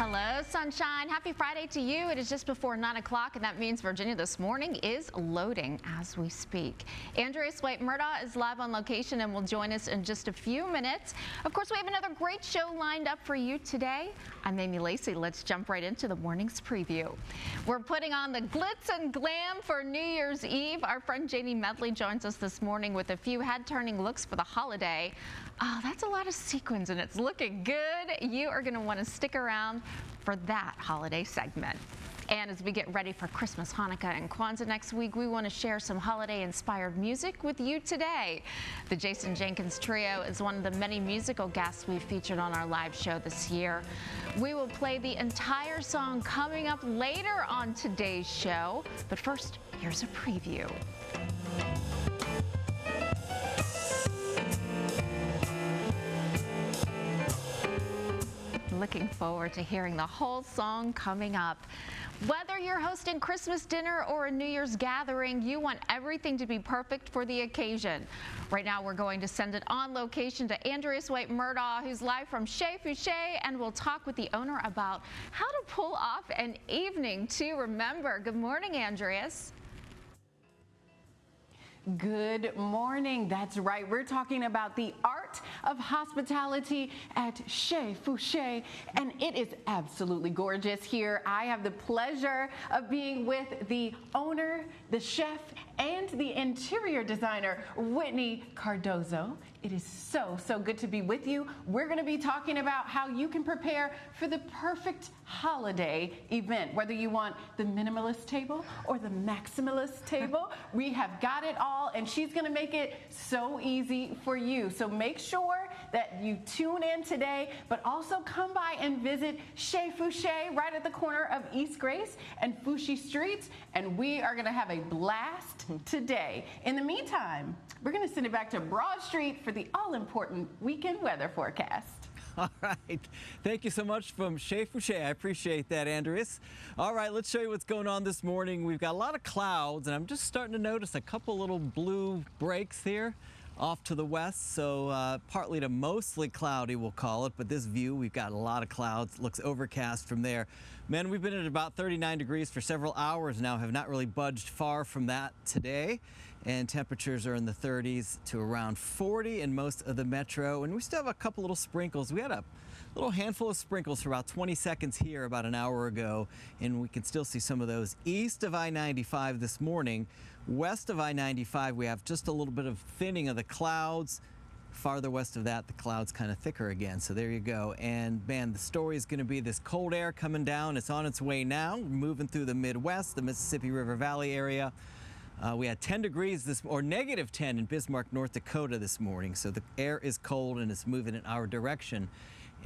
Hello, sunshine. Happy Friday to you. It is just before 9 o'clock, and that means Virginia this morning is loading as we speak. Andrea Swight-Murdaugh is live on location and will join us in just a few minutes. Of course, we have another great show lined up for you today. I'm Amy Lacey. Let's jump right into the morning's preview. We're putting on the glitz and glam for New Year's Eve. Our friend Janie Medley joins us this morning with a few head-turning looks for the holiday. Oh, that's a lot of sequins, and it's looking good. You are going to want to stick around for that holiday segment. And as we get ready for Christmas, Hanukkah, and Kwanzaa next week, we want to share some holiday-inspired music with you today. The Jason Jenkins Trio is one of the many musical guests we've featured on our live show this year. We will play the entire song coming up later on today's show. But first, here's a preview. Looking forward to hearing the whole song coming up. Whether you're hosting Christmas dinner or a New Year's gathering, you want everything to be perfect for the occasion. Right now, we're going to send it on location to Andrea Swight-Murdaugh, who's live from Chez Fouché, and we'll talk with the owner about how to pull off an evening to remember. Good morning, Andreas. Good morning. That's right. We're talking about the art of hospitality at Chez Fouché, and it is absolutely gorgeous here. I have the pleasure of being with the owner, the chef, and the interior designer, Whitney Cardozo. It is so good to be with you. We're going to be talking about how you can prepare for the perfect holiday event, whether you want the minimalist table or the maximalist table. We have got it all, and she's going to make it so easy for you. So make sure that you tune in today, but also come by and visit Chez Fouché right at the corner of East Grace and Fouché Streets, and we are going to have a blast today. In the meantime, we're going to send it back to Broad Street for the all-important weekend weather forecast. All right. Thank you so much from Chez Fouché. I appreciate that, Andreas. All right, let's show you what's going on this morning. We've got a lot of clouds, and I'm just starting to notice a couple little blue breaks here off to the west, so partly to mostly cloudy, we'll call it, but this view, we've got a lot of clouds. Looks overcast from there. Man, we've been at about 39 degrees for several hours now, have not really budged far from that today, and temperatures are in the 30s to around 40 in most of the metro, and we still have a couple little sprinkles. We had a little handful of sprinkles for about 20 seconds here about an hour ago, and we can still see some of those east of I-95 this morning. West of I-95, we have just a little bit of thinning of the clouds. Farther west of that, the clouds kind of thicker again. So there you go. And man, the story is going to be this cold air coming down. It's on its way now, moving through the Midwest, the Mississippi River Valley area. We had 10 degrees or negative 10 in Bismarck, North Dakota this morning. So the air is cold and it's moving in our direction.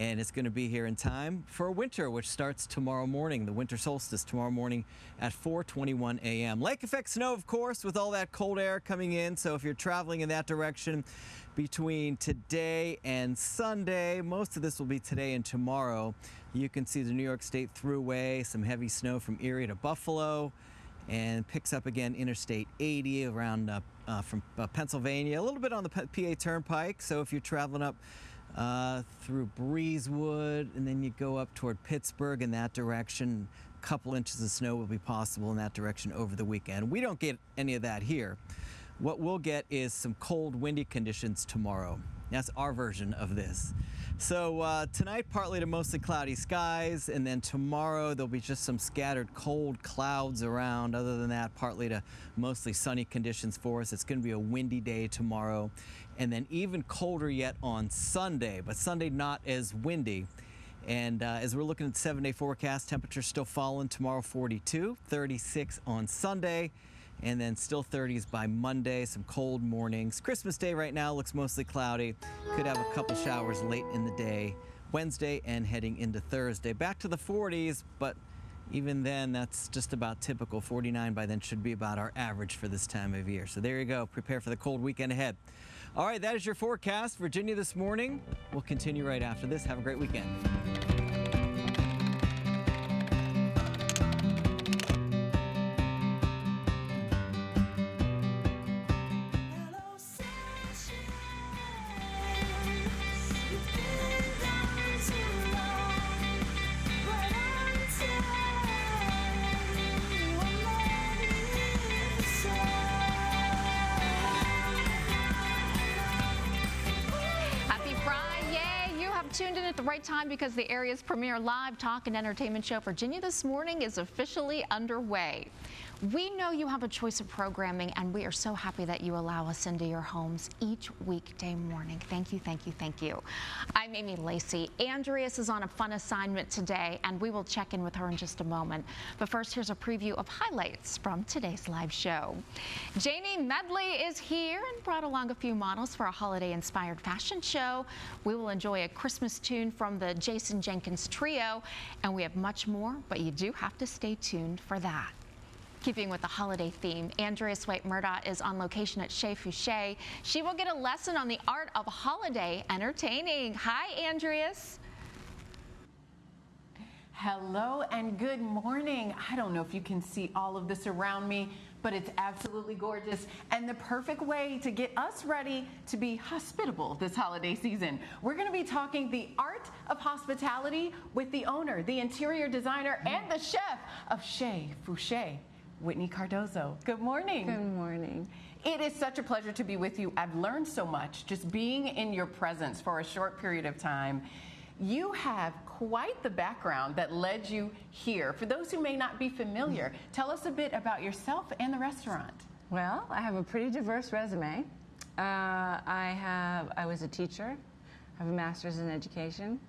And it's going to be here in time for winter, which starts tomorrow morning, the winter solstice tomorrow morning at 4:21 a.m. Lake effect snow, of course, with all that cold air coming in. So if you're traveling in that direction between today and Sunday, most of this will be today and tomorrow. You can see the New York State Thruway, some heavy snow from Erie to Buffalo, and picks up again Interstate 80 around from Pennsylvania, a little bit on the PA Turnpike. So if you're traveling up through Breezewood, and then you go up toward Pittsburgh in that direction, a couple inches of snow will be possible in that direction over the weekend. We don't get any of that here. What we'll get is some cold, windy conditions tomorrow. That's our version of this. So tonight, partly to mostly cloudy skies, and then tomorrow there'll be just some scattered cold clouds around. Other than that, partly to mostly sunny conditions for us. It's going to be a windy day tomorrow, and then even colder yet on Sunday, but Sunday not as windy. And as we're looking at the 7-day forecast, temperatures still falling tomorrow, 42, 36 on Sunday, and then still 30s by Monday, some cold mornings. Christmas Day right now looks mostly cloudy. Could have a couple showers late in the day, Wednesday and heading into Thursday. Back to the 40s, but even then, that's just about typical. 49 by then should be about our average for this time of year. So there you go. Prepare for the cold weekend ahead. All right, that is your forecast. Virginia this morning. We'll continue right after this. Have a great weekend. It's been gone too long. tuned in at the right time because the area's premier live talk and entertainment show, Virginia This Morning, is officially underway. We know you have a choice of programming, and we are so happy that you allow us into your homes each weekday morning. Thank you, thank you, thank you. I'm Amy Lacey. Andreas is on a fun assignment today, and we will check in with her in just a moment. But first, here's a preview of highlights from today's live show. Janie Medley is here and brought along a few models for a holiday-inspired fashion show. We will enjoy a Christmas tune from the Jason Jenkins Trio, and we have much more, but you do have to stay tuned for that. Keeping with the holiday theme, Andrea Swight-Murdaugh is on location at Chez Fouché. She will get a lesson on the art of holiday entertaining. Hi, Andreas. Hello and good morning. I don't know if you can see all of this around me, but it's absolutely gorgeous and the perfect way to get us ready to be hospitable this holiday season. We're going to be talking the art of hospitality with the owner, the interior designer, and the chef of Chez Fouché, Whitney Cardozo. Good morning. Good morning. It is such a pleasure to be with you. I've learned so much just being in your presence for a short period of time. You have quite the background that led you here. For those who may not be familiar, tell us a bit about yourself and the restaurant. Well, I have a pretty diverse resume. I was a teacher. I have a master's in education.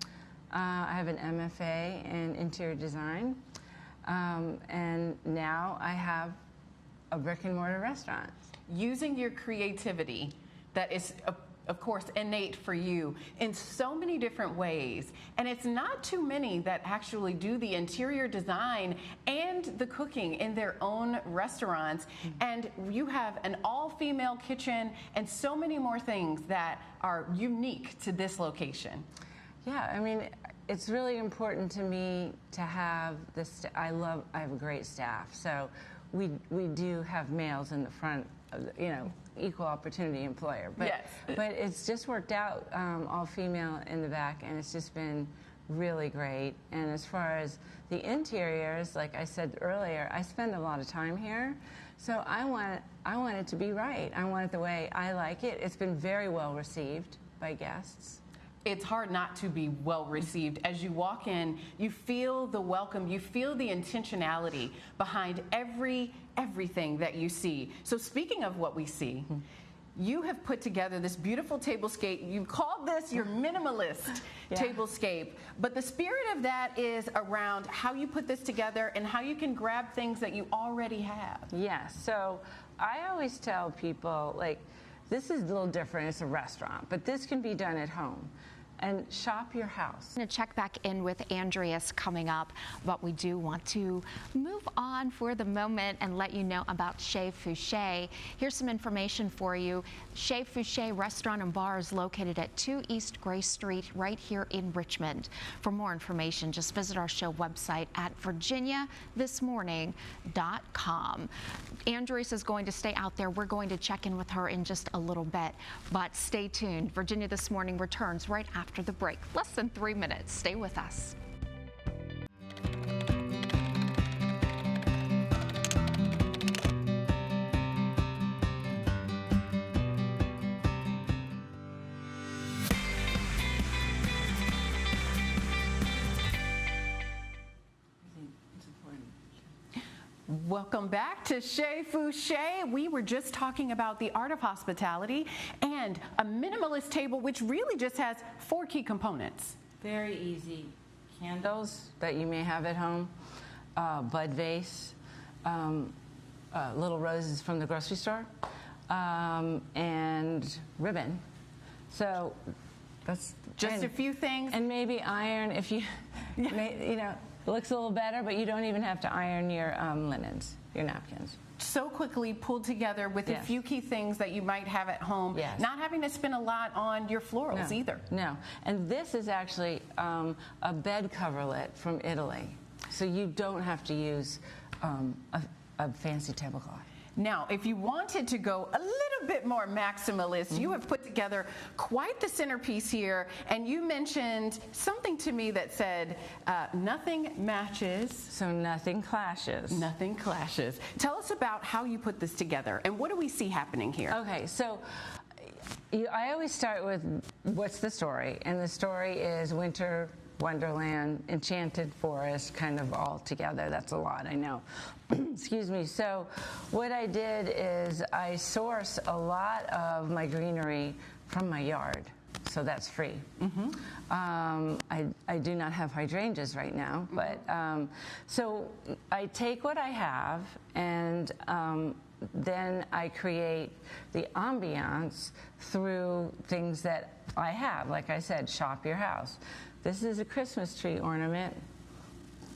I have an MFA in interior design. And now I have a brick and mortar restaurant. Using your creativity that is, of course, innate for you in so many different ways. And it's not too many that actually do the interior design and the cooking in their own restaurants. And you have an all-female kitchen and so many more things that are unique to this location. Yeah, I mean, it's really important to me to have this. I have a great staff, so we do have males in the front, equal opportunity employer. But yes. But it's just worked out, all female in the back, and it's just been really great. And as far as the interiors, like I said earlier, I spend a lot of time here, so I want it to be right. I want it the way I like it. It's been very well received by guests. It's hard not to be well received. As you walk in, you feel the welcome, you feel the intentionality behind everything that you see. So speaking of what we see, you have put together this beautiful tablescape. You called this your minimalist tablescape, but the spirit of that is around how you put this together and how you can grab things that you already have. Yes, so I always tell people, like, this is a little different, it's a restaurant, but this can be done at home. And shop your house. I'm going to check back in with Andreas coming up, but we do want to move on for the moment and let you know about Chez Fouché. Here's some information for you. Chez Fouché Restaurant and Bar is located at 2 East Gray Street right here in Richmond. For more information, just visit our show website at virginiathismorning.com. Andreas is going to stay out there. We're going to check in with her in just a little bit, but stay tuned. Virginia This Morning returns right after the break. Less than 3 minutes. Stay with us. Welcome back to Chez Fouché. We were just talking about the art of hospitality and a minimalist table, which really just has 4 key components. Very easy. Candles that you may have at home, bud vase, little roses from the grocery store, and ribbon. So that's just a few things. And maybe iron if you, it looks a little better, but you don't even have to iron your linens, your napkins. So quickly pulled together with a few key things that you might have at home, not having to spend a lot on your florals either. No, and this is actually a bed coverlet from Italy, so you don't have to use a fancy tablecloth. Now, if you wanted to go a little bit more maximalist, you have put together quite the centerpiece here, and you mentioned something to me that said, nothing matches. So nothing clashes. Nothing clashes. Tell us about how you put this together, and what do we see happening here? Okay, so I always start with what's the story, and the story is winter wonderland, enchanted forest, kind of all together. That's a lot, I know. Excuse me. So what I did is I source a lot of my greenery from my yard. So that's free. I do not have hydrangeas right now, but so I take what I have and then I create the ambiance through things that I have. Like I said, shop your house. This is a Christmas tree ornament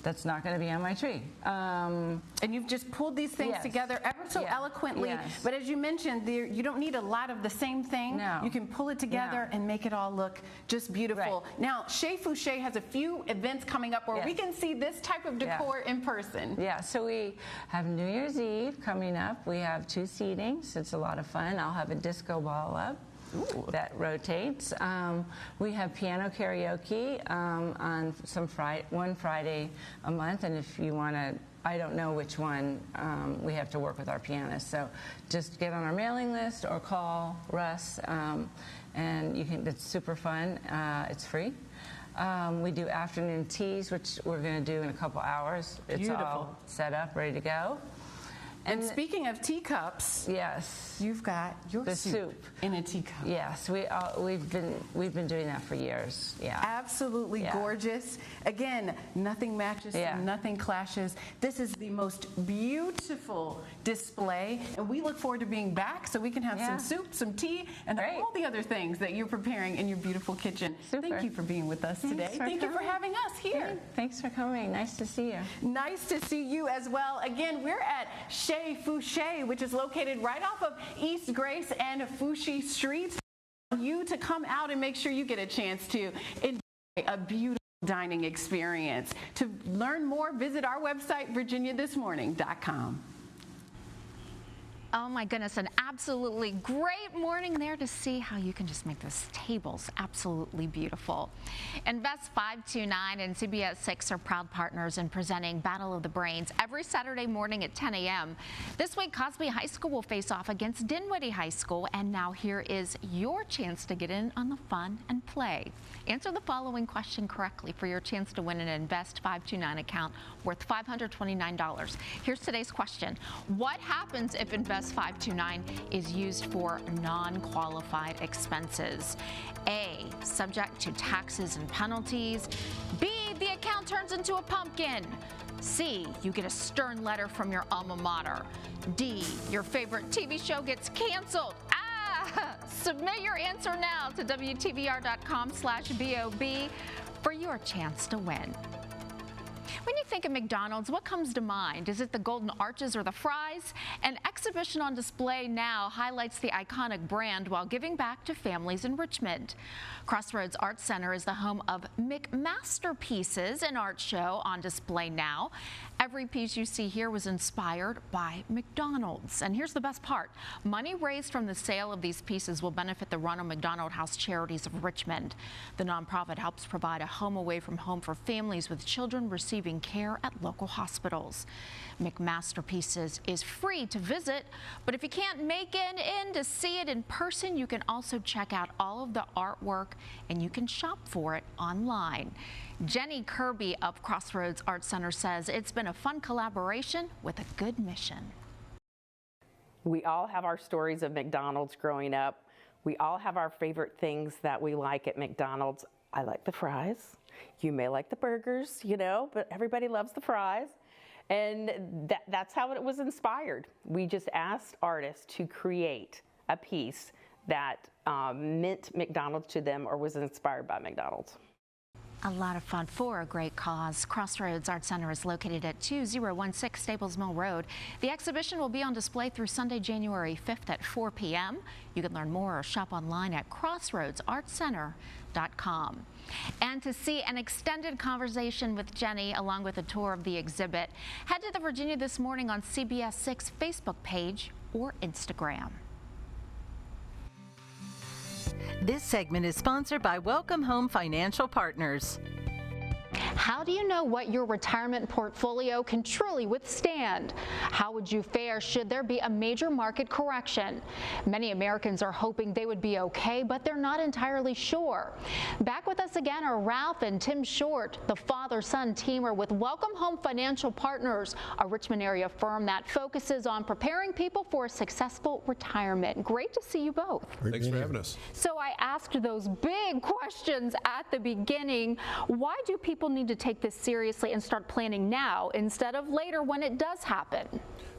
that's not going to be on my tree. And you've just pulled these things together ever so eloquently. Yes. But as you mentioned, you don't need a lot of the same thing. No. You can pull it together and make it all look just beautiful. Right. Now, Chez Fouché has a few events coming up where we can see this type of decor in person. Yeah, so we have New Year's Eve coming up. We have 2 seatings. It's a lot of fun. I'll have a disco ball up. Ooh. That rotates. We have piano karaoke on one Friday a month, and if you want to, I don't know which one, we have to work with our pianist. So just get on our mailing list or call Russ, and you can. It's super fun. It's free. We do afternoon teas, which we're going to do in a couple hours. It's Beautiful. all set up, ready to go. And speaking of teacups, yes, you've got your soup in a teacup. Yes, we've been doing that for years. Yeah, absolutely gorgeous. Again, nothing matches, nothing clashes. This is the most beautiful display, and we look forward to being back so we can have some soup, some tea, and all the other things that you're preparing in your beautiful kitchen. Super. Thank you for being with us today. Thank you for having us here. Thanks for coming. Nice to see you. Nice to see you as well. Again, we're at Chez Fouché, which is located right off of East Grace and Fouché Streets. You to come out and make sure you get a chance to enjoy a beautiful dining experience. To learn more, visit our website, virginiathismorning.com. Oh my goodness, an absolutely great morning there to see how you can just make those tables absolutely beautiful. Invest 529 and CBS 6 are proud partners in presenting Battle of the Brains every Saturday morning at 10 a.m. This week, Cosby High School will face off against Dinwiddie High School, and now here is your chance to get in on the fun and play. Answer the following question correctly for your chance to win an Invest 529 account worth $529. Here's today's question. What happens if Invest 529 is used for non-qualified expenses? A, subject to taxes and penalties. B, the account turns into a pumpkin. C, you get a stern letter from your alma mater. D, your favorite TV show gets canceled. Submit your answer now to wtvr.com/BOB for your chance to win. When you think of McDonald's, what comes to mind? Is it the golden arches or the fries? An exhibition on display now highlights the iconic brand while giving back to families in Richmond. Crossroads Art Center is the home of McMasterpieces, an art show on display now. Every piece you see here was inspired by McDonald's. And here's the best part. Money raised from the sale of these pieces will benefit the Ronald McDonald House Charities of Richmond. The nonprofit helps provide a home away from home for families with children receiving care at local hospitals. McMasterpieces is free to visit, but if you can't make it in to see it in person, you can also check out all of the artwork and you can shop for it online. Jenny Kirby of Crossroads Art Center says it's been a fun collaboration with a good mission. We all have our stories of McDonald's growing up. We all have our favorite things that we like at McDonald's. I like the fries. You may like the burgers, you know, but everybody loves the fries. And that's how it was inspired. We just asked artists to create a piece that meant McDonald's to them or was inspired by McDonald's. A lot of fun for a great cause. Crossroads Art Center is located at 2016 Stables Mill Road. The exhibition will be on display through Sunday, January 5th at 4 p.m. You can learn more or shop online at crossroadsartcenter.com. And to see an extended conversation with Jenny along with a tour of the exhibit, head to the Virginia This Morning on CBS 6 Facebook page or Instagram. This segment is sponsored by Welcome Home Financial Partners. How How do you know what your retirement portfolio can truly withstand? How would you fare should there be a major market correction? Many Americans are hoping they would be okay, but they're not entirely sure. Back with us again are Ralph and Tim Short, the father-son teamer with Welcome Home Financial Partners, a Richmond area firm that focuses on preparing people for a successful retirement. Great to see you both. Thanks for having us. So I asked those big questions at the beginning. Why do people need to take this seriously and start planning now instead of later when it does happen?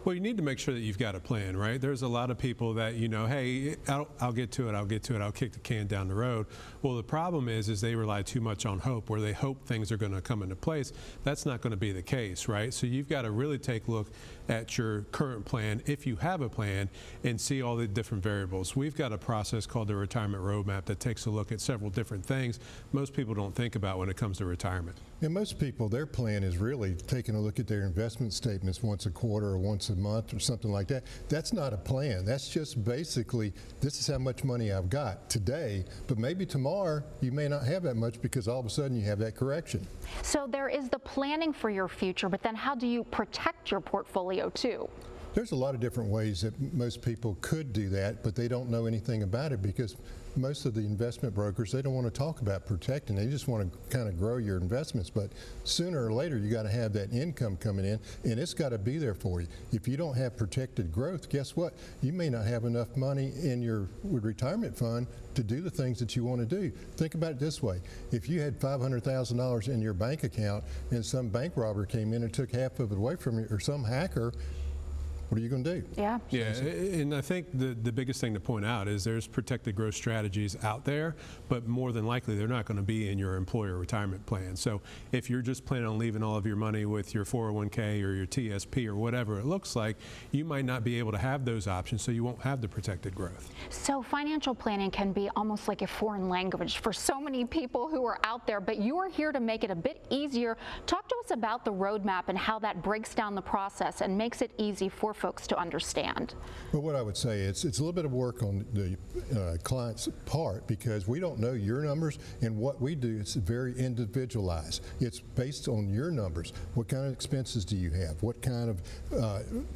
Well, you need to make sure that you've got a plan, right? There's a lot of people that, you know, hey, I'll get to it, I'll kick the can down the road. Well, the problem is they rely too much on hope, where they hope things are going to come into place. That's not going to be the case, right? So you've got to really take a look at your current plan, if you have a plan, and see all the different variables. We've got a process called the Retirement Roadmap that takes a look at several different things most people don't think about when it comes to retirement. And most people, their plan is really taking a look at their investment statements once a quarter or once a month or something like that. That's not a plan. That's just basically, this is how much money I've got today, but maybe tomorrow you may not have that much because all of a sudden you have that correction. So there is the planning for your future, but then how do you protect your portfolio too? There's a lot of different ways that most people could do that, but they don't know anything about it because most of the investment brokers, they don't want to talk about protecting. They just want to kind of grow your investments. But sooner or later, you got to have that income coming in, and it's got to be there for you. If you don't have protected growth, guess what? You may not have enough money in your retirement fund to do the things that you want to do. Think about it this way. If you had $500,000 in your bank account and some bank robber came in and took half of it away from you, or some hacker, what are you going to do? Yeah, and I think the biggest thing to point out is there's protected growth strategies out there, but more than likely they're not going to be in your employer retirement plan. So if you're just planning on leaving all of your money with your 401k or your TSP or whatever it looks like, you might not be able to have those options, so you won't have the protected growth. So financial planning can be almost like a foreign language for so many people who are out there, but you are here to make it a bit easier. Talk to us about the roadmap and how that breaks down the process and makes it easy for folks to understand. Well, what I would say is it's a little bit of work on the client's part because we don't know your numbers, and what we do is very individualized. It's based on your numbers. What kind of expenses do you have? What kind of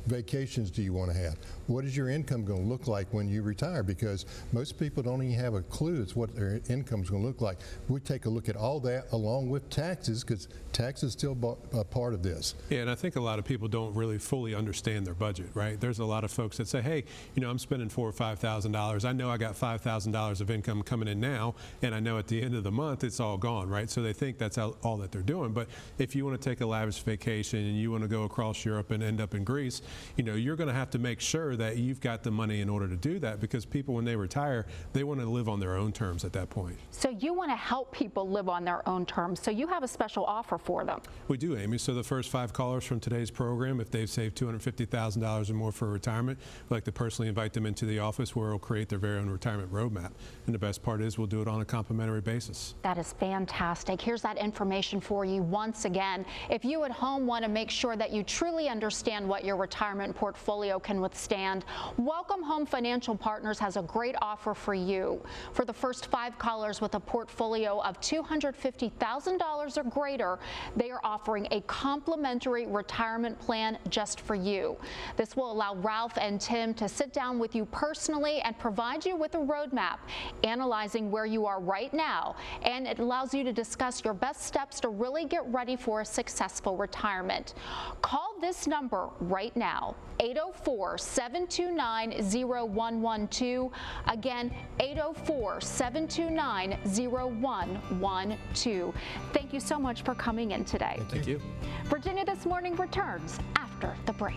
vacations do you want to have? What is your income going to look like when you retire? Because most people don't even have a clue as what their income is going to look like. We take a look at all that along with taxes, because tax is still a part of this. Yeah, and I think a lot of people don't really fully understand their budget, right? There's a lot of folks that say, hey, you know, I'm spending $4,000 or $5,000. I know I got $5,000 of income coming in now, and I know at the end of the month it's all gone, right? So they think that's all that they're doing. But if you want to take a lavish vacation and you want to go across Europe and end up in Greece, you know, you're going to have to make sure that you've got the money in order to do that, because people, when they retire, they want to live on their own terms at that point. So you want to help people live on their own terms, so you have a special offer for them. We do, Amy. So the first 5 callers from today's program, if they've saved $250,000 or more for retirement, we'd like to personally invite them into the office where we'll create their very own retirement roadmap. And the best part is we'll do it on a complimentary basis. That is fantastic. Here's that information for you once again. If you at home want to make sure that you truly understand what your retirement portfolio can withstand, Welcome Home Financial Partners has a great offer for you. For the first 5 callers with a portfolio of $250,000 or greater, they are offering a complimentary retirement plan just for you. This will allow Ralph and Tim to sit down with you personally and provide you with a roadmap, analyzing where you are right now, and it allows you to discuss your best steps to really get ready for a successful retirement. Call this number right now, 804-729-0112. Again, 804-729-0112. Thank you so much for coming in today. Thank you. Virginia This Morning returns after the break.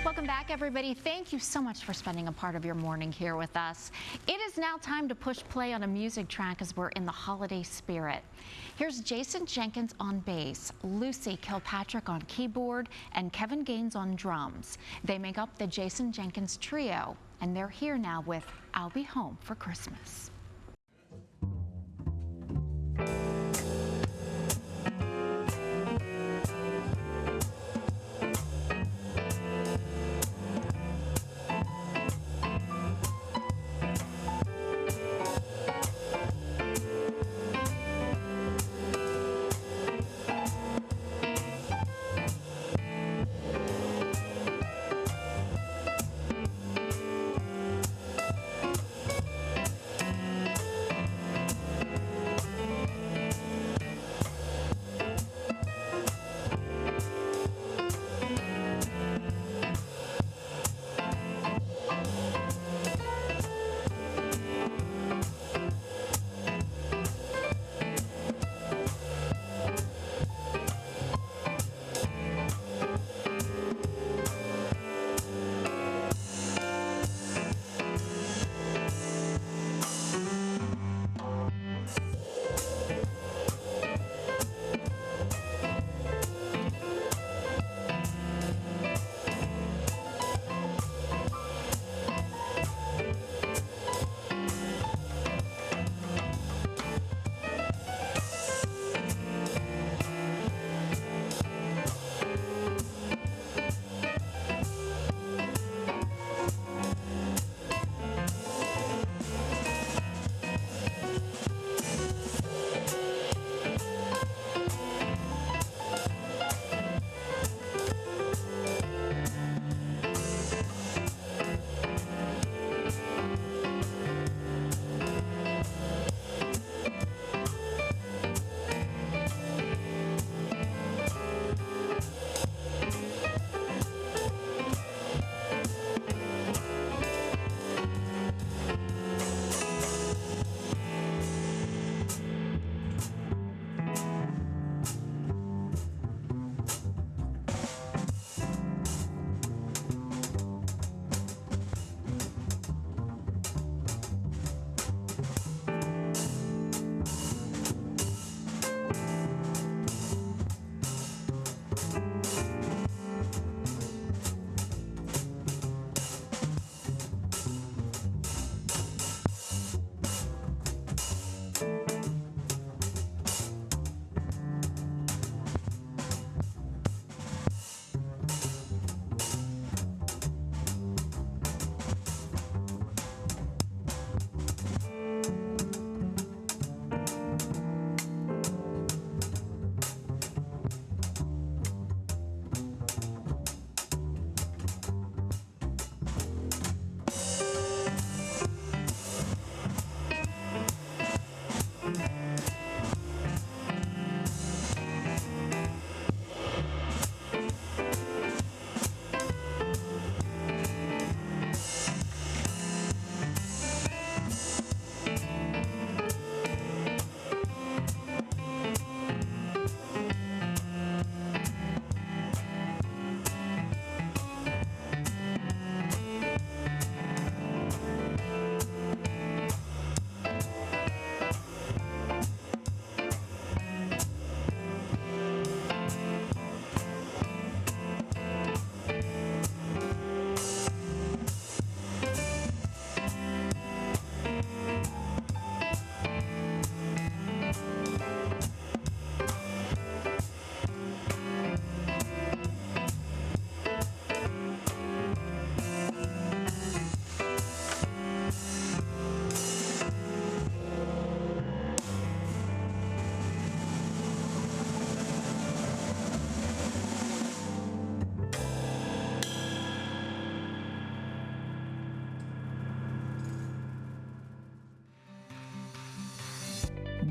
Welcome back, everybody. Thank you so much for spending a part of your morning here with us. It is now time to push play on a music track as we're in the holiday spirit. Here's Jason Jenkins on bass, Lucy Kilpatrick on keyboard, and Kevin Gaines on drums. They make up the Jason Jenkins Trio, and they're here now with I'll Be Home for Christmas.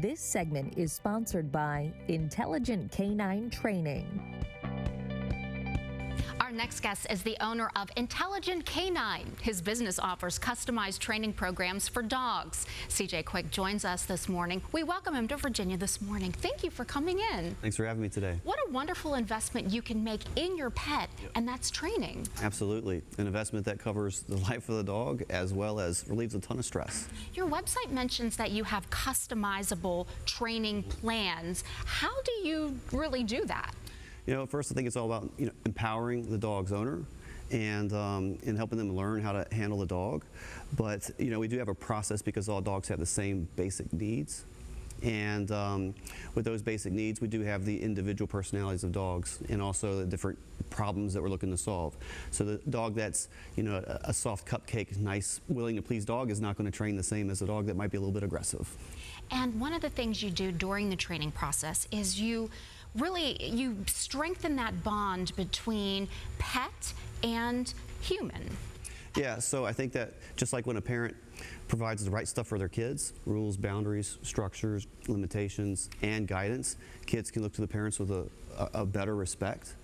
This segment is sponsored by Intelligent Canine Training. Our next guest is the owner of Intelligent Canine. His business offers customized training programs for dogs. CJ Quick joins us this morning. We welcome him to Virginia this morning. Thank you for coming in. Thanks for having me today. What a wonderful investment you can make in your pet, and that's training. Absolutely. An investment that covers the life of the dog as well as relieves a ton of stress. Your website mentions that you have customizable training plans. How do you really do that? You know, first I think it's all about empowering the dog's owner and helping them learn how to handle the dog. But we do have a process because all dogs have the same basic needs. And with those basic needs, we do have the individual personalities of dogs and also the different problems that we're looking to solve. So the dog that's a soft cupcake, nice, willing to please dog is not going to train the same as a dog that might be a little bit aggressive. And one of the things you do during the training process is you strengthen that bond between pet and human. Yeah, so I think that just like when a parent provides the right stuff for their kids, rules, boundaries, structures, limitations, and guidance, kids can look to the parents with a better respect.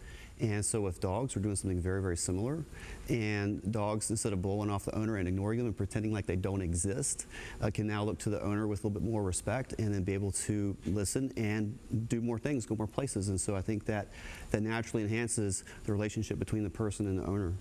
And so with dogs, we're doing something very, very similar. And dogs, instead of blowing off the owner and ignoring them and pretending like they don't exist, can now look to the owner with a little bit more respect and then be able to listen and do more things, go more places. And so I think that naturally enhances the relationship between the person and the owner.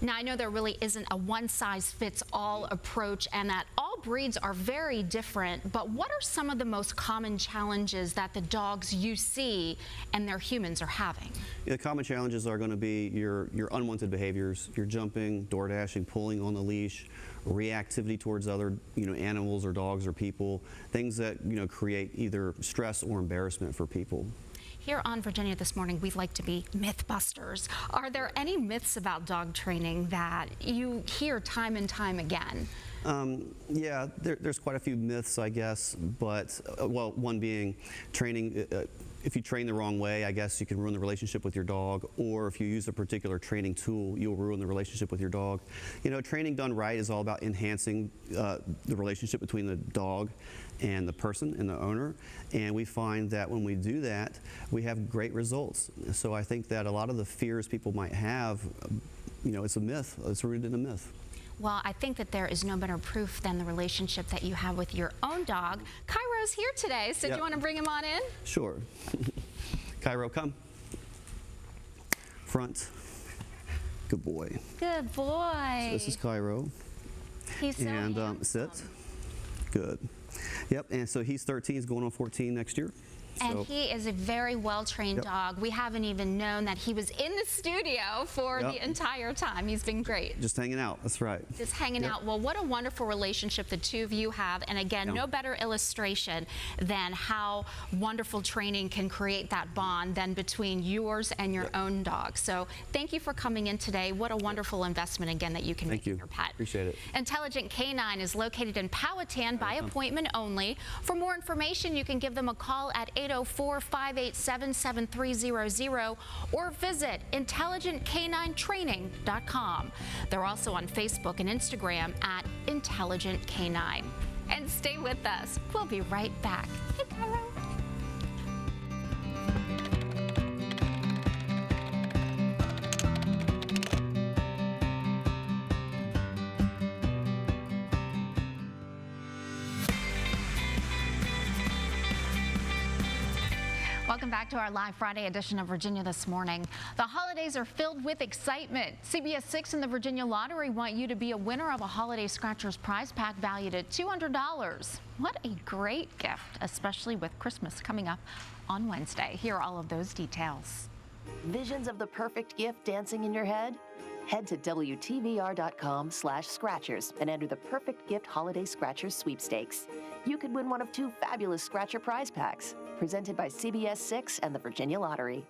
Now, I know there really isn't a one-size-fits-all approach and that all breeds are very different, but what are some of the most common challenges that the dogs you see and their humans are having? The common challenges are going to be your unwanted behaviors, your jumping, door dashing, pulling on the leash, reactivity towards other animals or dogs or people, things that create either stress or embarrassment for people. Here on Virginia This Morning, we like to be myth busters. Are there any myths about dog training that you hear time and time again? Yeah, there's quite a few myths, I guess, but, well, one being training. If you train the wrong way, I guess you can ruin the relationship with your dog, or if you use a particular training tool, you'll ruin the relationship with your dog. Training done right is all about enhancing the relationship between the dog and the person and the owner, and we find that when we do that, we have great results. So I think that a lot of the fears people might have, it's a myth. It's rooted in a myth. Well, I think that there is no better proof than the relationship that you have with your own dog. Cairo's here today, so do you want to bring him on in? Sure. Cairo, come. Front. Good boy. Good boy. So this is Cairo. He's so handsome. Sit. Good. Yep, and so he's 13, he's going on 14 next year. And So- he is a very well-trained Yep. dog. We haven't even known that he was in the studio for Yep. the entire time. He's been great. Just hanging out. That's right. Just hanging Yep. out. Well, what a wonderful relationship the two of you have. And again, Yeah. no better illustration than how wonderful training can create that bond than between yours and your own dog. So thank you for coming in today. What a wonderful investment, again, that you can Thank make in you. your pet. Appreciate it. Intelligent Canine is located in Powhatan by appointment only. For more information, you can give them a call at 804-587-7300 or visit intelligentcaninetraining.com. They're also on Facebook and Instagram at Intelligent Canine. And stay with us. We'll be right back. Hey, Cairo. Welcome back to our live Friday edition of Virginia This Morning. The holidays are filled with excitement. CBS 6 and the Virginia Lottery want you to be a winner of a Holiday Scratchers prize pack valued at $200. What a great gift, especially with Christmas coming up on Wednesday. Here are all of those details. Visions of the perfect gift dancing in your head? Head to wtvr.com/scratchers and enter the Perfect Gift Holiday Scratchers sweepstakes. You could win one of 2 fabulous Scratcher prize packs, presented by CBS 6 and the Virginia Lottery.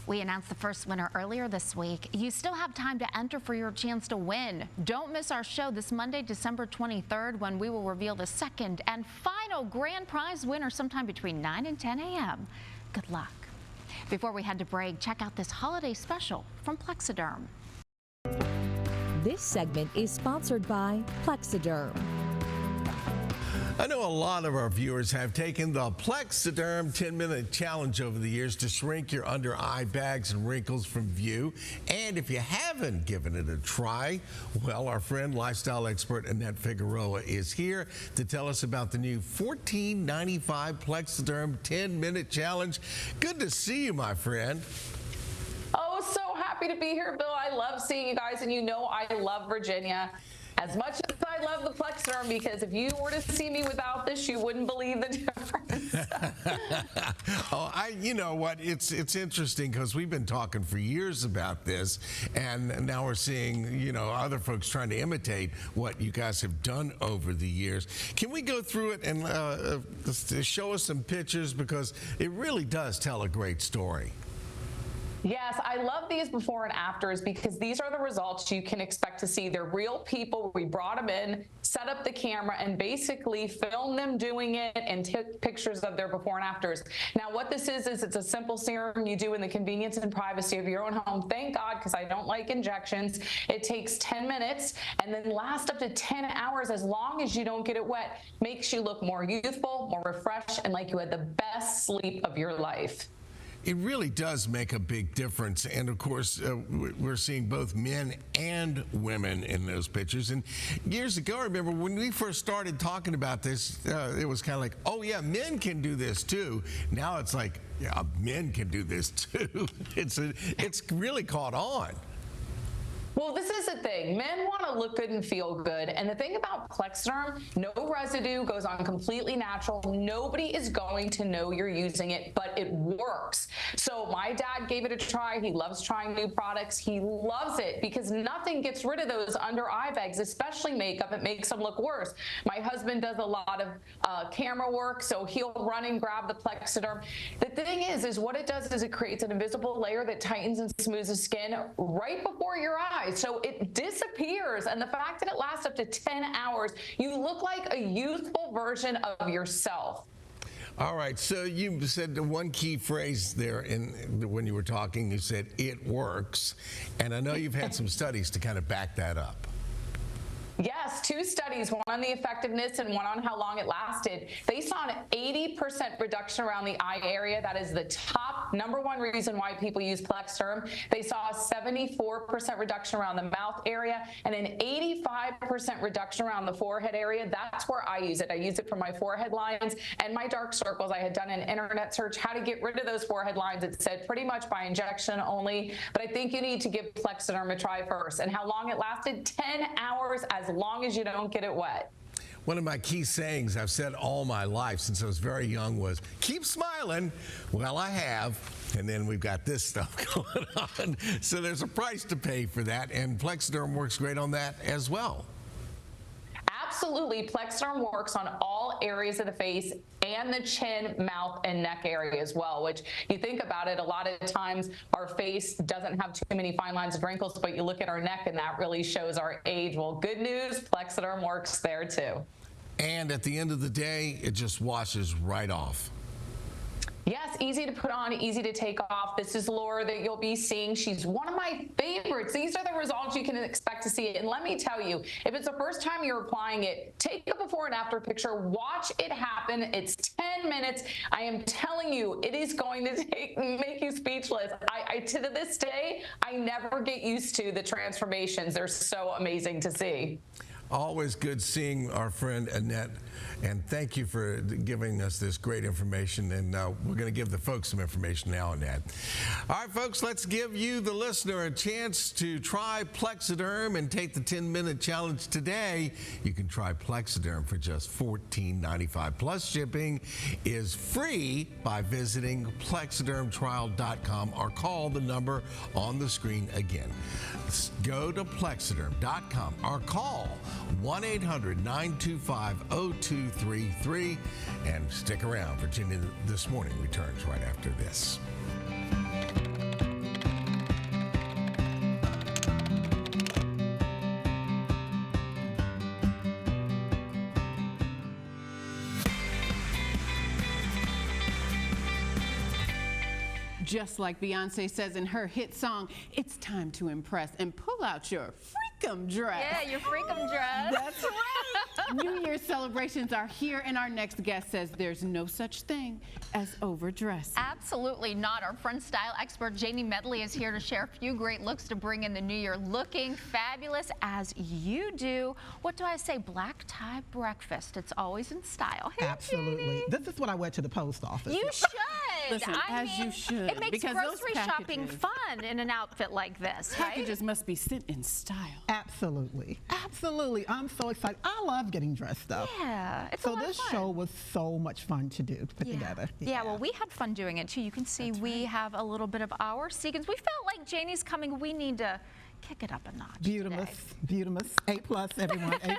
We announced the first winner earlier this week. You still have time to enter for your chance to win. Don't miss our show this Monday, December 23rd, when we will reveal the second and final grand prize winner sometime between 9 and 10 a.m. Good luck. Before we head to break, check out this holiday special from Plexiderm. This segment is sponsored by Plexiderm. I know a lot of our viewers have taken the Plexiderm 10-minute challenge over the years to shrink your under eye bags and wrinkles from view. And if you haven't given it a try, well, our friend, lifestyle expert Annette Figueroa is here to tell us about the new $14.95 Plexiderm 10-minute challenge. Good to see you, my friend. Oh, so happy to be here, Bill. I love seeing you guys, and you know I love Virginia as much as I love the Plexiderm, because if you were to see me without this, you wouldn't believe the difference. Oh, you know what? It's interesting because we've been talking for years about this, and now we're seeing, you know, other folks trying to imitate what you guys have done over the years. Can we go through it and show us some pictures, because it really does tell a great story? Yes, I love these before and afters, because these are the results you can expect to see. They're real people. We brought them in, set up the camera, and basically filmed them doing it and took pictures of their before and afters. Now, what this is it's a simple serum you do in the convenience and privacy of your own home. Thank God, because I don't like injections. It takes 10 minutes and then lasts up to 10 hours as long as you don't get it wet. Makes you look more youthful, more refreshed, and like you had the best sleep of your life. It really does make a big difference. And of course, we're seeing both men and women in those pictures. And years ago, I remember when we first started talking about this, it was kind of like, oh yeah, men can do this too. Now it's like, yeah, men can do this too. It's really caught on. Well, this is the thing. Men want to look good and feel good. And the thing about Plexiderm, no residue, goes on completely natural. Nobody is going to know you're using it, but it works. So my dad gave it a try. He loves trying new products. He loves it because nothing gets rid of those under eye bags, especially makeup. It makes them look worse. My husband does a lot of camera work, so he'll run and grab the Plexiderm. The thing is what it does is it creates an invisible layer that tightens and smooths the skin right before your eyes. So it disappears, and the fact that it lasts up to 10 hours, you look like a youthful version of yourself. All right, so you said one key phrase there when you were talking. You said it works, and I know you've had some studies to kind of back that up. Yes, 2 studies, one on the effectiveness and one on how long it lasted. They saw an 80% reduction around the eye area. That is the top #1 reason why people use Plexiderm. They saw a 74% reduction around the mouth area and an 85% reduction around the forehead area. That's where I use it. I use it for my forehead lines and my dark circles. I had done an internet search how to get rid of those forehead lines. It said pretty much by injection only, but I think you need to give Plexiderm a try first. And how long it lasted? 10 hours, as long as you don't get it wet. One of my key sayings I've said all my life since I was very young was, keep smiling. Well, I have. And then we've got this stuff going on. So there's a price to pay for that. And Plexiderm works great on that as well. Absolutely. Plexiderm works on all areas of the face and the chin, mouth, and neck area as well, which you think about it, a lot of times our face doesn't have too many fine lines and wrinkles, but you look at our neck and that really shows our age. Well, good news, Plexiderm works there too. And at the end of the day, it just washes right off. Yes, easy to put on, easy to take off. This is Laura that you'll be seeing. She's one of my favorites. These are the results you can expect to see. And let me tell you, if it's the first time you're applying it, take a before and after picture, watch it happen. It's 10 minutes. I am telling you, it is going to make you speechless. To this day, I never get used to the transformations. They're so amazing to see. Always good seeing our friend Annette, and thank you for giving us this great information. And we're going to give the folks some information now, Annette. All right, folks, let's give you, the listener, a chance to try Plexiderm and take the 10-minute challenge today. You can try Plexiderm for just $14.95. Plus, shipping is free by visiting plexidermtrial.com or call the number on the screen again. Go to plexiderm.com or call 1-800-925-0233 and stick around. Virginia This Morning returns right after this. Just like Beyonce says in her hit song, it's time to impress and pull out your freakum dress. Yeah, your freakum dress. That's right. New Year's celebrations are here, and our next guest says there's no such thing as overdressing. Absolutely not. Our front style expert, Janie Medley, is here to share a few great looks to bring in the new year, looking fabulous as you do. What do I say? Black tie breakfast. It's always in style. Hey, absolutely. Janie. This is what I wear to the post office. You should. Listen, I mean, you should. It makes because grocery shopping fun in an outfit like this, right? Packages must be sent in style. Absolutely. Absolutely. I'm so excited. I love getting dressed up. Yeah, it's so a lot this of fun. show was so much fun to do, to put together. Yeah, well, we had fun doing it too. You can see we have a little bit of our sequins. We felt like Janie's coming. We need to kick it up a notch. Beautimous, beautimous. A+, everyone, A+.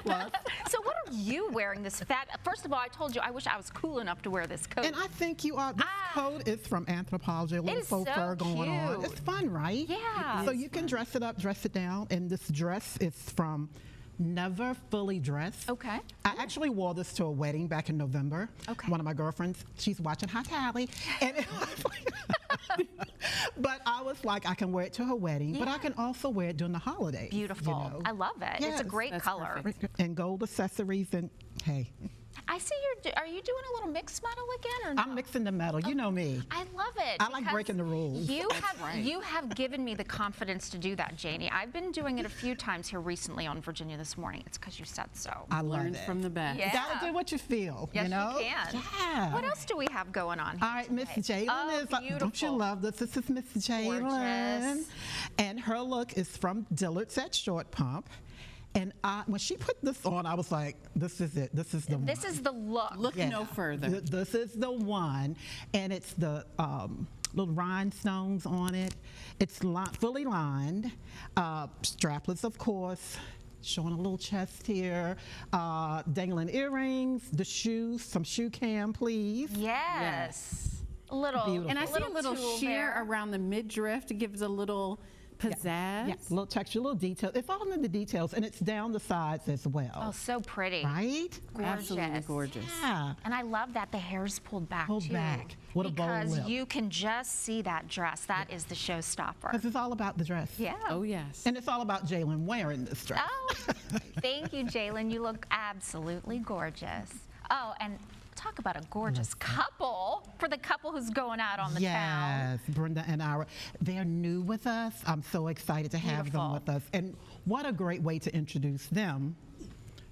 So what are you wearing this fat? First of all, I told you I wish I was cool enough to wear this coat. And I think you are. This coat is from Anthropologie, a little faux fur going on. It's fun, right? Yeah. So you can dress it up, dress it down. And this dress is from Never Fully Dressed. Okay. I actually wore this to a wedding back in November. Okay. One of my girlfriends, she's watching Hot Tally. And it was like, but I was like, I can wear it to her wedding, but I can also wear it during the holidays. Beautiful. You know? I love it. Yes, it's a great color. Perfect. And gold accessories and hey. I see are you doing a little mixed metal again or no? I'm mixing the metal. You know me. I love it. I like breaking the rules. You have given me the confidence to do that, Janie. I've been doing it a few times here recently on Virginia This Morning. It's because you said so. I learned from the best. Yeah. You gotta do what you feel. Yes, you know? you can. Yeah. What else do we have going on here? All right, Miss Jalen is. Beautiful. Don't you love this? This is Miss Jalen, and her look is from Dillard's at Short Pump. And when she put this on, I was like, this is it. This is the one. This is the look. Look no further. This is the one. And it's the little rhinestones on it. It's fully lined. Strapless, of course. Showing a little chest here. Dangling earrings. The shoes. Some shoe cam, please. Yes. A little. Beautiful. And I see a little sheer there around the midriff to give it a little pizzazz. Yeah, little texture, little detail. It's all in the details, and it's down the sides as well. Oh, so pretty. Right? Gorgeous. Absolutely gorgeous. Yeah. And I love that the hair's pulled back Pulled too. back. What a bold because lip. you can just see that dress. That is the showstopper. Because it's all about the dress. Yeah. Oh, yes. And it's all about Jalen wearing this dress. Oh, thank you, Jalen. You look absolutely gorgeous. Oh, and talk about a gorgeous couple for the couple who's going out on the town. Yes, Brenda and Ira. They're new with us. I'm so excited to have them with us. And what a great way to introduce them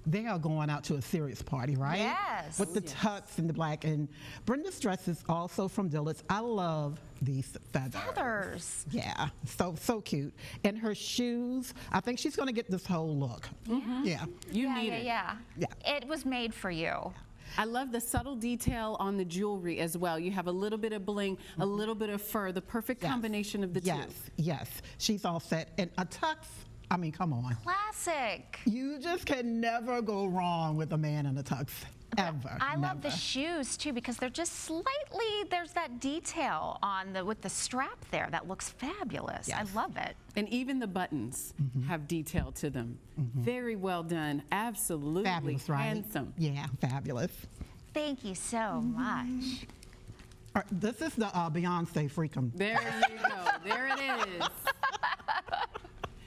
they are going out to a serious party, right? Yes. With the tux and the black. And Brenda's dress is also from Dillard's. I love these feathers. Yeah, so cute. And her shoes, I think she's going to get this whole look. Yeah. You need it. Yeah. It was made for you. I love the subtle detail on the jewelry as well. You have a little bit of bling, a little bit of fur, the perfect combination of the two. Yes, she's all set. And a tux, I mean, come on. Classic. You just can never go wrong with a man in a tux. Ever. I love the shoes too because they're just slightly, there's that detail on with the strap there that looks fabulous. I love it. And even the buttons have detail to them. Very well done. Absolutely fabulous, right? Handsome. Yeah, fabulous. Thank you so much. This is the Beyonce Freakum. There you go. There it is.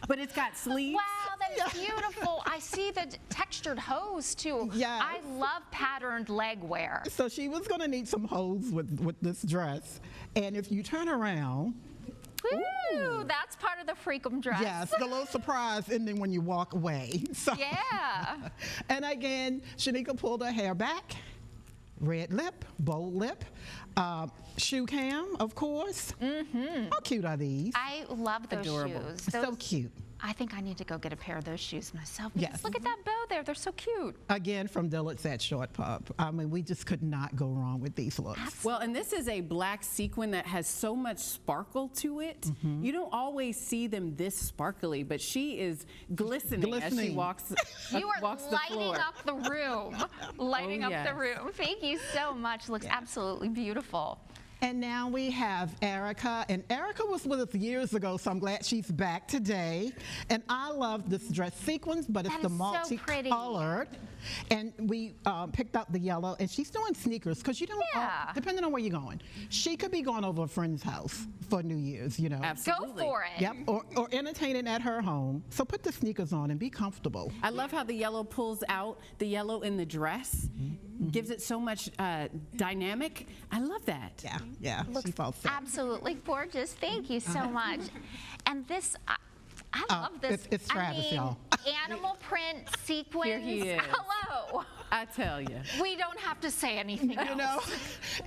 But it's got sleeves. Wow, that is beautiful. I see the textured hose too. Yes. I love patterned leg wear. So she was going to need some hose with this dress. And if you turn around. Ooh, that's part of the Freakum dress. Yes, the little surprise ending when you walk away. So, yeah. And again, Shanika pulled her hair back. Red lip, bold lip, shoe cam, of course. How cute are these? I love those shoes. So cute. I think I need to go get a pair of those shoes myself. Yes. Look at that bow there. They're so cute. Again, from Dillard's at Short Pub. I mean, we just could not go wrong with these looks. Absolutely. Well, and this is a black sequin that has so much sparkle to it. You don't always see them this sparkly, but she is glistening as she walks, you are walks the floor. lighting up the room. Lighting up the room. Thank you so much. Looks absolutely beautiful. And now we have Erica, and Erica was with us years ago, so I'm glad she's back today. And I love this dress sequins, but it's the multicolored. And we picked out the yellow, and she's doing sneakers because you don't, depending on where you're going, she could be going over a friend's house for New Year's, you know. Absolutely. Go for it. Yep, or entertaining at her home. So put the sneakers on and be comfortable. I love how the yellow pulls out the yellow in the dress. Gives it so much dynamic. I love that. Yeah, looks absolutely gorgeous. Thank you so much. And this, I love this. It's Travis, y'all. Animal print sequins. Here he is. Hello. I tell you. We don't have to say anything else. You know,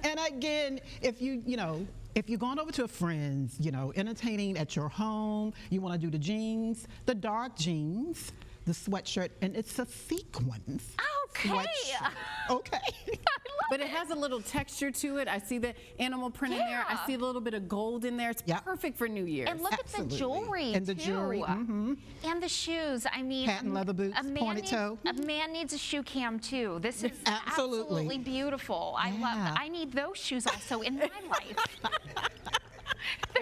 and again, if if you're going over to a friend's, entertaining at your home, you want to do the jeans, the dark jeans, the sweatshirt, and it's a sequins. Okay. Okay. But it has a little texture to it. I see the animal print in there. I see a little bit of gold in there. It's perfect for New Year's. And look at the jewelry, and the jewelry. And the shoes. I mean, patent leather boots, pointed toe. A man needs a shoe cam too. This is absolutely beautiful. I need those shoes also in my life.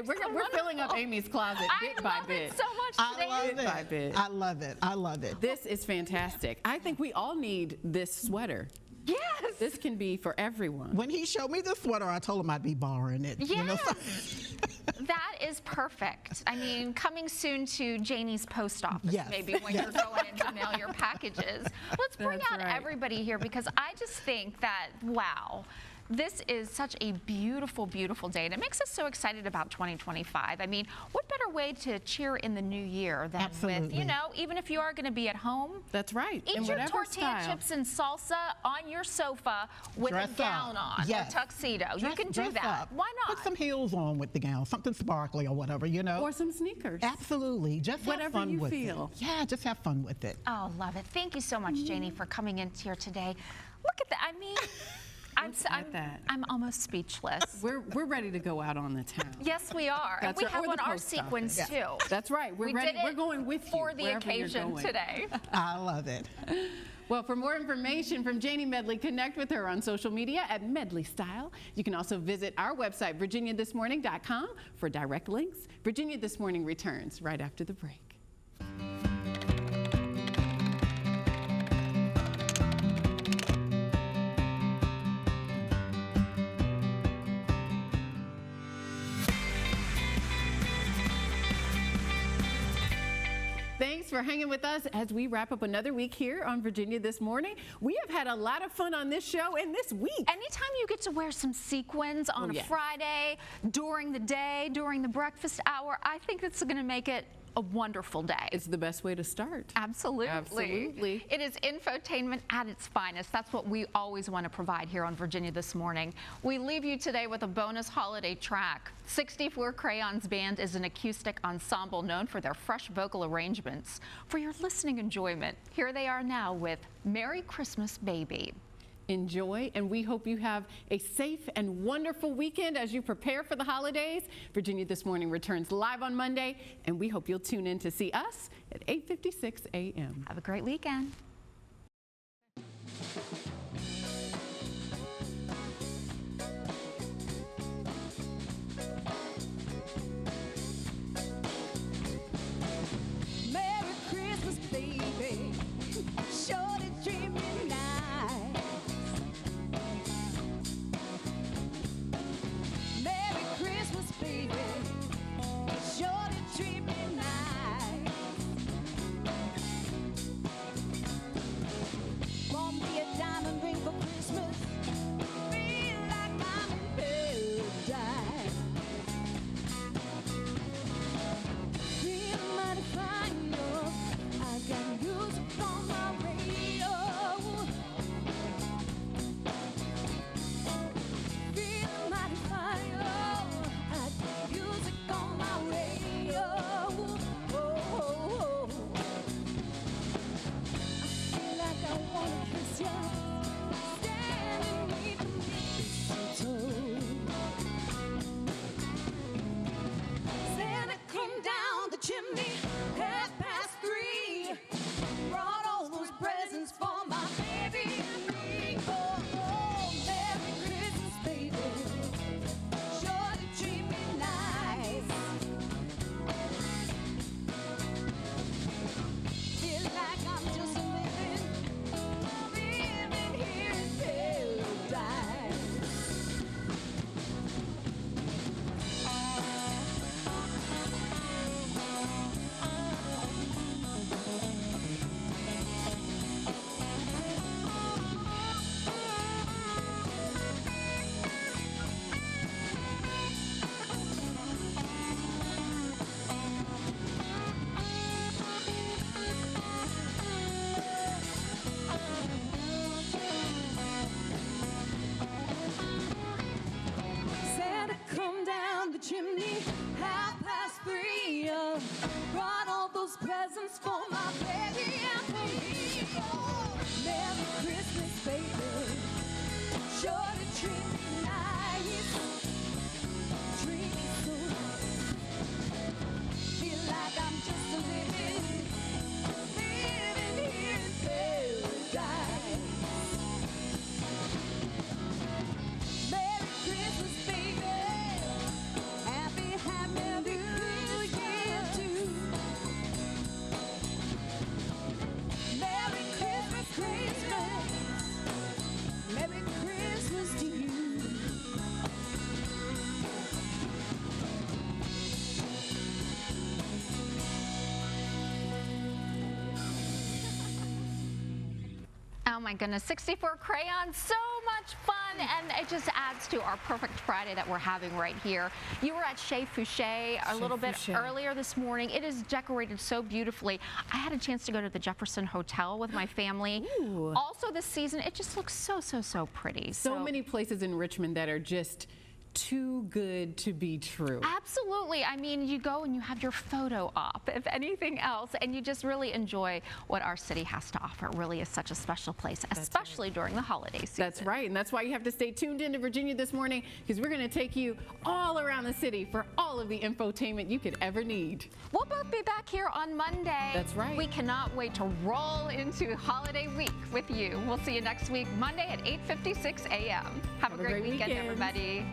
We're filling up Amy's closet bit by bit. So much today. Bit by bit. I love it. I love it. This is fantastic. I think we all need this sweater. Yes. This can be for everyone. When he showed me the sweater, I told him I'd be borrowing it. Yes. That is perfect. I mean, coming soon to Janie's post office, maybe when you're going in to mail your packages. Let's bring out everybody here because I just think that, wow. This is such a beautiful, beautiful day, and it makes us so excited about 2025. I mean, what better way to cheer in the new year than with, even if you are going to be at home. That's right. Eat your tortilla chips and salsa on your sofa with a gown on, or tuxedo. You can do that. Why not? Put some heels on with the gown, something sparkly or whatever, Or some sneakers. Absolutely. Just have fun with it. Yeah, just have fun with it. Oh, love it. Thank you so much, Janie, for coming in here today. Look at that. I mean... I'm almost speechless. We're ready to go out on the town. Yes, we are. And we have on our sequins too. That's right. We're ready. We're going with you for the occasion today. I love it. Well, for more information from Janie Medley, connect with her on social media at Medley Style. You can also visit our website, virginiathismorning.com, for direct links. Virginia This Morning returns right after the break. Thanks for hanging with us as we wrap up another week here on Virginia This Morning. We have had a lot of fun on this show and this week. Anytime you get to wear some sequins on a Friday, during the day, during the breakfast hour, I think it's going to make it a wonderful day. It's the best way to start. Absolutely. Absolutely. It is infotainment at its finest. That's what we always want to provide here on Virginia This Morning. We leave you today with a bonus holiday track. 64 Crayons Band is an acoustic ensemble known for their fresh vocal arrangements. For your listening enjoyment, here they are now with Merry Christmas, Baby. Enjoy, and we hope you have a safe and wonderful weekend as you prepare for the holidays. Virginia This Morning returns live on Monday, and we hope you'll tune in to see us at 8:56 a.m. Have a great weekend. Merry Christmas, baby. Sure to treat me nice. Merry Christmas, baby. Sure to treat me nice. Bought me a diamond ring for Christmas. Feel like I'm in paradise. Feel mighty fine, oh. I got music on my radio. Feel mighty fine, oh. I got music on my radio. Oh, oh, oh. I feel like I wanna kiss you, standing with me, mistletoe. Santa came down the chimney, 3:30. Brought all those presents for my baby. Oh, oh, Merry Christmas, baby. Sure to treat me nice. Feel like I'm just living here in paradise. Santa come down the chimney, 3:30. Brought all those presents for my baby and for me. Oh, Merry Christmas, baby. Sure to treat me nice. Treat me so. Feel like I'm just living here in paradise. Merry Christmas, baby. Happy New Year too. Merry Christmas, Christmas. Merry Christmas to you. Oh my goodness, 64 crayons, so much fun, and it just adds to our perfect Friday that we're having right here. You were at Chez Fouché a little bit earlier this morning. It is decorated so beautifully. I had a chance to go to the Jefferson Hotel with my family. Ooh. Also this season, it just looks so pretty. So many places in Richmond that are just too good to be true. Absolutely. I mean, you go and you have your photo op, if anything else, and you just really enjoy what our city has to offer. It really is such a special place, especially during the holiday season. That's right, and that's why you have to stay tuned in to Virginia This Morning, because we're going to take you all around the city for all of the infotainment you could ever need. We'll both be back here on Monday. That's right. We cannot wait to roll into holiday week with you. We'll see you next week, Monday at 8:56 a.m. Have a great weekend, everybody.